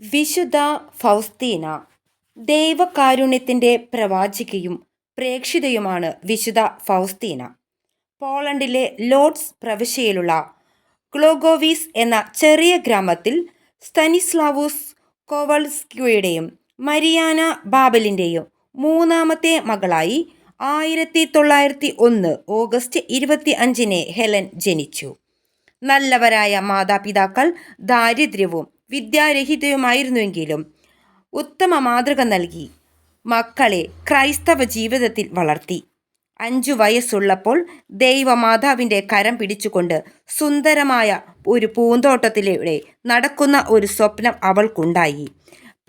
വിശുദ്ധ ഫൗസ്തീന ദൈവകാരുണ്യത്തിൻ്റെ പ്രവാചികയും പ്രേക്ഷിതയുമാണ് വിശുദ്ധ ഫൗസ്തീന. പോളണ്ടിലെ ലോഡ്സ് പ്രവിശ്യയിലുള്ള ക്ലോഗോവീസ് എന്ന ചെറിയ ഗ്രാമത്തിൽ സ്തനിസ്ലാവൂസ് കോവൾസ്കിയുടെയും മരിയാന ബാബലിൻ്റെയും മൂന്നാമത്തെ മകളായി 1901 ഓഗസ്റ്റ് 25 ഹെലൻ ജനിച്ചു. നല്ലവരായ മാതാപിതാക്കൾ ദാരിദ്ര്യവും വിദ്യാരഹിതയുമായിരുന്നുവെങ്കിലും ഉത്തമ മാതൃക നൽകി മക്കളെ ക്രൈസ്തവ ജീവിതത്തിൽ വളർത്തി. 5 വയസ്സുള്ളപ്പോൾ ദൈവമാതാവിൻ്റെ കരം പിടിച്ചുകൊണ്ട് സുന്ദരമായ ഒരു പൂന്തോട്ടത്തിലൂടെ നടക്കുന്ന ഒരു സ്വപ്നം അവൾക്കുണ്ടായി.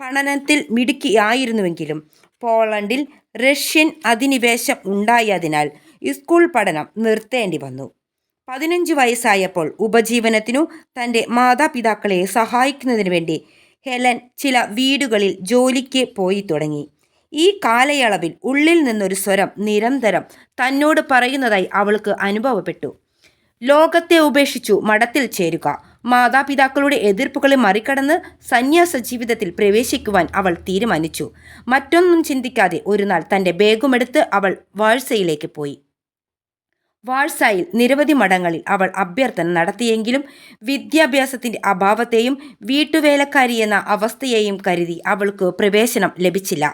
പഠനത്തിൽ മിടുക്കിയായിരുന്നുവെങ്കിലും പോളണ്ടിൽ റഷ്യൻ അധിനിവേശം ഉണ്ടായതിനാൽ സ്കൂൾ പഠനം നിർത്തേണ്ടി വന്നു. 15 വയസ്സായപ്പോൾ ഉപജീവനത്തിനു തൻ്റെ മാതാപിതാക്കളെ സഹായിക്കുന്നതിനു വേണ്ടി ഹെലൻ ചില വീടുകളിൽ ജോലിക്ക് പോയി തുടങ്ങി. ഈ കാലയളവിൽ ഉള്ളിൽ നിന്നൊരു സ്വരം നിരന്തരം തന്നോട് പറയുന്നതായി അവൾക്ക് അനുഭവപ്പെട്ടു. ലോകത്തെ ഉപേക്ഷിച്ചു മഠത്തിൽ ചേരുക. മാതാപിതാക്കളുടെ എതിർപ്പുകളെ മറികടന്ന് സന്യാസ ജീവിതത്തിൽ പ്രവേശിക്കുവാൻ അവൾ തീരുമാനിച്ചു. മറ്റൊന്നും ചിന്തിക്കാതെ ഒരു നാൾ തൻ്റെ ബാഗുമെടുത്ത് അവൾ വാഴ്സയിലേക്ക് പോയി. വാഴ്സായിൽ നിരവധി മഠങ്ങളിൽ അവൾ അഭ്യർത്ഥന നടത്തിയെങ്കിലും വിദ്യാഭ്യാസത്തിൻ്റെ അഭാവത്തെയും വീട്ടുവേലക്കാരി എന്ന അവസ്ഥയെയും കരുതി അവൾക്ക് പ്രവേശനം ലഭിച്ചില്ല.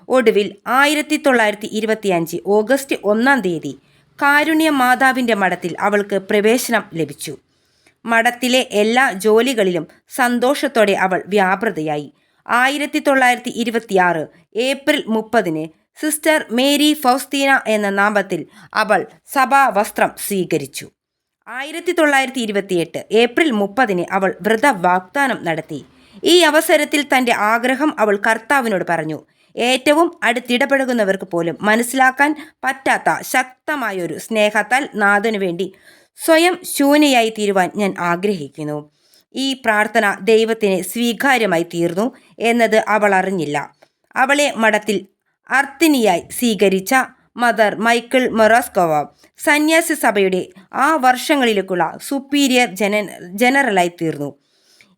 ഒടുവിൽ 1925 ഓഗസ്റ്റ് 1 കാരുണ്യ മാതാവിൻ്റെ മഠത്തിൽ അവൾക്ക് പ്രവേശനം ലഭിച്ചു. മഠത്തിലെ എല്ലാ ജോലികളിലും സന്തോഷത്തോടെ അവൾ വ്യാപൃതയായി. 1926 ഏപ്രിൽ 30 സിസ്റ്റർ മേരി ഫൗസ്തീന എന്ന നാമത്തിൽ അവൾ സഭാവസ്ത്രം സ്വീകരിച്ചു. 1928 ഏപ്രിൽ 30 അവൾ വ്രത വാഗ്ദാനം നടത്തി. ഈ അവസരത്തിൽ തൻ്റെ ആഗ്രഹം അവൾ കർത്താവിനോട് പറഞ്ഞു. ഏറ്റവും അടുത്തിടപഴകുന്നവർക്ക് പോലും മനസ്സിലാക്കാൻ പറ്റാത്ത ശക്തമായൊരു സ്നേഹത്താൽ നാഥനു വേണ്ടി സ്വയം ശൂന്യയായി തീരുവാൻ ഞാൻ ആഗ്രഹിക്കുന്നു. ഈ പ്രാർത്ഥന ദൈവത്തിന് സ്വീകാര്യമായി തീർന്നു എന്നത് അവൾ അറിഞ്ഞില്ല. അവളെ മഠത്തിൽ അർത്തിനിയായി സ്വീകരിച്ച മദർ മൈക്കിൾ മൊറാസ്കോവ സന്യാസി സഭയുടെ ആ വർഷങ്ങളിലേക്കുള്ള സുപ്പീരിയർ ജനറലായി തീർന്നു.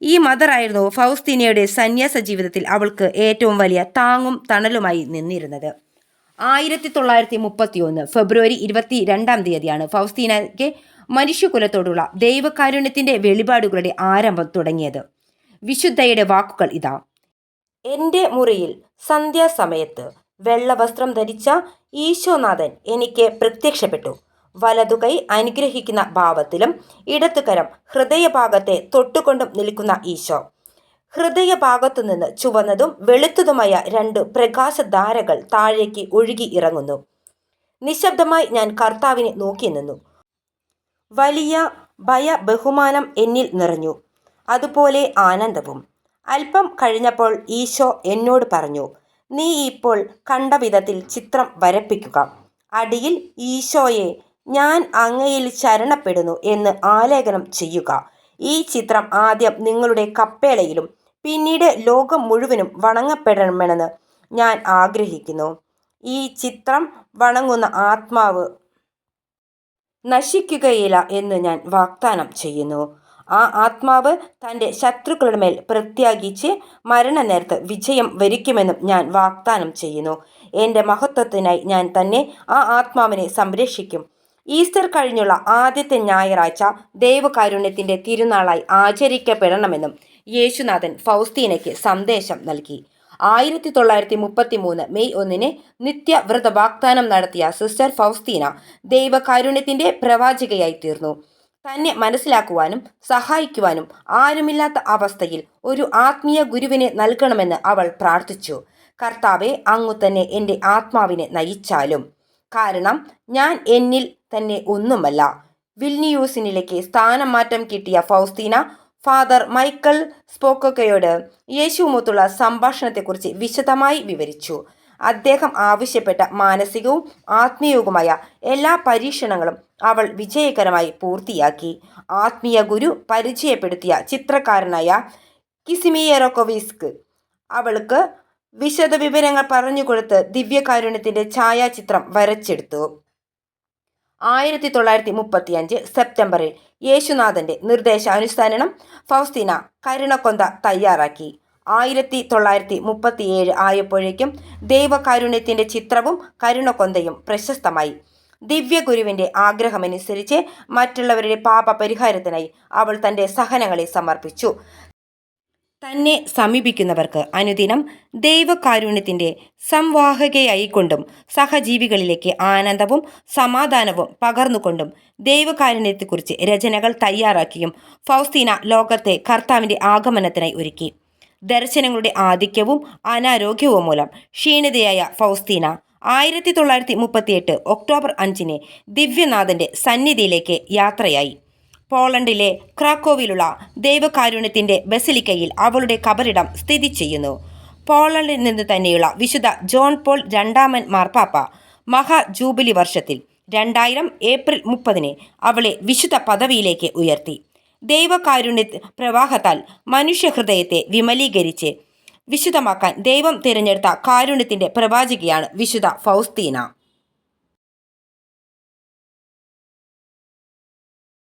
ഈ മദറായിരുന്നു ഫൗസ്തീനയുടെ സന്യാസ ജീവിതത്തിൽ അവൾക്ക് ഏറ്റവും വലിയ താങ്ങും തണലുമായി നിന്നിരുന്നത്. 1931 ഫെബ്രുവരി 22 ഫൗസ്തീനയ്ക്ക് മനുഷ്യകുലത്തോടുള്ള ദൈവകാരുണ്യത്തിൻ്റെ വെളിപാടുകളുടെ ആരംഭം തുടങ്ങിയത്. വിശുദ്ധയുടെ വാക്കുകൾ ഇതാ: എൻ്റെ മുറിയിൽ സന്ധ്യാസമയത്ത് വെള്ളവസ്ത്രം ധരിച്ച ഈശോനാഥൻ എനിക്ക് പ്രത്യക്ഷപ്പെട്ടു. വലതുകൈ അനുഗ്രഹിക്കുന്ന ഭാവത്തിലും ഇടത്തുകരം ഹൃദയഭാഗത്തെ തൊട്ടുകൊണ്ടും നിൽക്കുന്ന ഈശോ. ഹൃദയഭാഗത്തു നിന്ന് ചുവന്നതും വെളുത്തതുമായ 2 പ്രകാശധാരകൾ താഴേക്ക് ഒഴുകി ഇറങ്ങുന്നു. നിശബ്ദമായി ഞാൻ കർത്താവിനെ നോക്കി നിന്നു. വലിയ ബഹുമാനം എന്നിൽ നിറഞ്ഞു, അതുപോലെ ആനന്ദവും. അല്പം കഴിഞ്ഞപ്പോൾ ഈശോ എന്നോട് പറഞ്ഞു, നീ ഇപ്പോൾ കണ്ട വിധത്തിൽ ചിത്രം വരപ്പിക്കുക. അടിയിൽ ഈശോയെ, ഞാൻ അങ്ങയിൽ ശരണപ്പെടുന്നു എന്ന് ആലേഖനം ചെയ്യുക. ഈ ചിത്രം ആദ്യം നിങ്ങളുടെ കപ്പേളയിലും പിന്നീട് ലോകം മുഴുവനും വണങ്ങപ്പെടണമെന്ന് ഞാൻ ആഗ്രഹിക്കുന്നു. ഈ ചിത്രം വണങ്ങുന്ന ആത്മാവ് നശിക്കുകയില്ല എന്ന് ഞാൻ വാഗ്ദാനം ചെയ്യുന്നു. ആ ആത്മാവ് തൻ്റെ ശത്രുക്കളുടെ മേൽ പ്രത്യാഗിച്ച് മരണനേരത്ത് വിജയം വരിക്കുമെന്നും ഞാൻ വാഗ്ദാനം ചെയ്യുന്നു. എൻ്റെ മഹത്വത്തിനായി ഞാൻ തന്നെ ആ ആത്മാവിനെ സംരക്ഷിക്കും. ഈസ്റ്റർ കഴിഞ്ഞുള്ള ആദ്യത്തെ ഞായറാഴ്ച ദൈവകാരുണ്യത്തിൻ്റെ തിരുനാളായി ആചരിക്കപ്പെടണമെന്നും യേശുനാഥൻ ഫൗസ്തീനയ്ക്ക് സന്ദേശം നൽകി. 1933 മെയ് 1 നിത്യവ്രത വാഗ്ദാനം നടത്തിയ സിസ്റ്റർ ഫൗസ്തീന ദൈവകാരുണ്യത്തിൻ്റെ പ്രവാചകയായി തീർന്നു. തന്നെ മനസ്സിലാക്കുവാനും സഹായിക്കുവാനും ആരുമില്ലാത്ത അവസ്ഥയിൽ ഒരു ആത്മീയ ഗുരുവിനെ നൽകണമെന്ന് അവൾ പ്രാർത്ഥിച്ചു. കർത്താവെ, അങ്ങു തന്നെ എൻ്റെ ആത്മാവിനെ നയിച്ചാലും, കാരണം ഞാൻ എന്നിൽ തന്നെ ഒന്നുമല്ല. വിൽനിയൂസിനിലേക്ക് സ്ഥാനം മാറ്റം കിട്ടിയ ഫൗസ്തീന ഫാദർ മൈക്കിൾ സ്പോക്കോയോട് യേശുവുമൊത്തുള്ള സംഭാഷണത്തെക്കുറിച്ച് വിശദമായി വിവരിച്ചു. അദ്ദേഹം ആവശ്യപ്പെട്ട മാനസികവും ആത്മീയവുമായ എല്ലാ പരീക്ഷണങ്ങളും അവൾ വിജയകരമായി പൂർത്തിയാക്കി. ആത്മീയ ഗുരു പരിചയപ്പെടുത്തിയ ചിത്രകാരനായ കിസിമിയറോക്കോവിസ്ക് അവൾക്ക് വിശദ വിവരങ്ങൾ പറഞ്ഞുകൊടുത്ത് ദിവ്യകാരുണ്യത്തിൻ്റെ ഛായാചിത്രം വരച്ചെടുത്തു. 1935 സെപ്റ്റംബറിൽ യേശുനാഥൻ്റെ നിർദ്ദേശാനുസരണം ഫൗസ്തീന കരുണക്കൊന്ത തയ്യാറാക്കി. 1937 ആയപ്പോഴേക്കും ദൈവകാരുണ്യത്തിൻ്റെ ചിത്രവും കരുണക്കൊന്തയും പ്രശസ്തമായി. ദിവ്യഗുരുവിൻ്റെ ആഗ്രഹമനുസരിച്ച് മറ്റുള്ളവരുടെ പാപപരിഹാരത്തിനായി അവൾ തൻ്റെ സഹനങ്ങളെ സമർപ്പിച്ചു. തന്നെ സമീപിക്കുന്നവർക്ക് അനുദിനം ദൈവകാരുണ്യത്തിൻ്റെ സംവാഹകയായിക്കൊണ്ടും സഹജീവികളിലേക്ക് ആനന്ദവും സമാധാനവും പകർന്നുകൊണ്ടും ദൈവകാരുണ്യത്തെക്കുറിച്ച് രചനകൾ തയ്യാറാക്കിയും ഫൗസ്തീന ലോകത്തെ കർത്താവിൻ്റെ ആഗമനത്തിനായി ഒരുക്കി. ദർശനങ്ങളുടെ ആധിക്യവും അനാരോഗ്യവും മൂലം ക്ഷീണിതയായ ഫൗസ്തീന 1938 ഒക്ടോബർ 5 ദിവ്യനാഥൻ്റെ സന്നിധിയിലേക്ക് യാത്രയായി. പോളണ്ടിലെ ക്രാക്കോവിലുള്ള ദൈവകാരുണ്യത്തിൻ്റെ ബസിലിക്കയിൽ അവളുടെ കബറിടം സ്ഥിതി ചെയ്യുന്നു. പോളണ്ടിൽ നിന്ന് തന്നെയുള്ള വിശുദ്ധ ജോൺ പോൾ രണ്ടാമൻ മാർപ്പാപ്പ മഹാ ജൂബിലി വർഷത്തിൽ 2000 ഏപ്രിൽ 30 അവളെ വിശുദ്ധ പദവിയിലേക്ക് ഉയർത്തി. ദൈവകാരുണ്യ പ്രവാഹത്താൽ മനുഷ്യഹൃദയത്തെ വിമലീകരിച്ച് വിശുദ്ധമാക്കാൻ ദൈവം തിരഞ്ഞെടുത്ത കാരുണ്യത്തിൻ്റെ പ്രവാചകിയാണ് വിശുദ്ധ ഫൗസ്തീന.